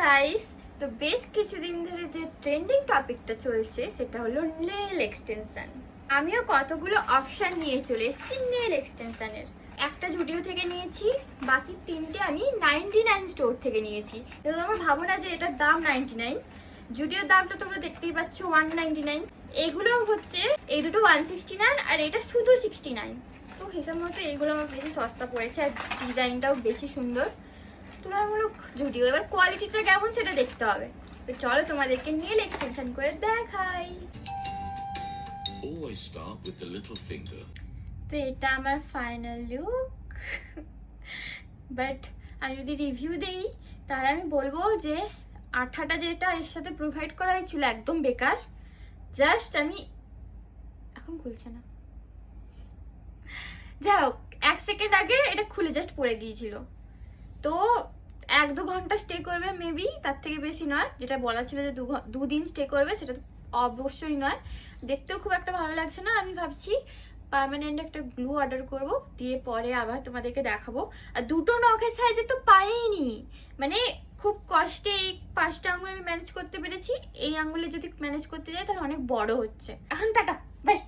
Guys, তো বেশ কিছুদিন ধরে যে ট্রেন্ডিং টপিকটা চলছে সেটা হলো নেল এক্সটেনশন। আমিও কতগুলো অপশন নিয়ে চলে এসেছি নেল এক্সটেনশনের। একটা জুডিও থেকে নিয়েছি, বাকি তিনটে আমি 99 স্টোর থেকে নিয়েছি। তো তোমরা ভাবো না যে এটার দাম 99, জুডিওর দামটা তোমরা দেখতেই পাচ্ছ 199। এগুলো হচ্ছে এই দুটো 169 আর এটা শুধু 69। তো হিসাব মতো এগুলো আমার বেশি সস্তা পড়েছে আর ডিজাইনটাও বেশি সুন্দর তুলনামূলক জুডিও। এবার কোয়ালিটিটা কেমন সেটা দেখতে হবে। তো চলো তোমাদেরকে নেল এক্সটেনশন করে দেখাই। Always start with the little finger. তো এটা আমার ফাইনাল লুক, বাট আমি যদি রিভিউ দেই তাহলে আমি বলবো যে আঠাটা যেটা এর সাথে প্রোভাইড করা হয়েছিল একদম বেকার। জাস্ট আমি এখন খুলছে না, যাই হোক 1 সেকেন্ড আগে এটা খুলে জাস্ট পড়ে গিয়েছিল। তো 1-2 ঘন্টা স্টে করবে মেবি, তার থেকে বেশি নয়। যেটা বলা ছিল যে 2 দিন স্টে করবে সেটা তো অবশ্যই নয়। দেখতেও খুব একটা ভালো লাগছে না। আমি ভাবছি পার্মানেন্ট একটা গ্লু অর্ডার করব, দিয়ে পরে আবার তোমাদেরকে দেখাবো। আর দুটো নখের সাইজে তো পাইনি, মানে খুব কষ্টে এই 5টা আঙুল আমি ম্যানেজ করতে পেরেছি। এই আঙুলে যদি ম্যানেজ করতে যাই তাহলে অনেক বড় হচ্ছে। এখন টাটা, বাই।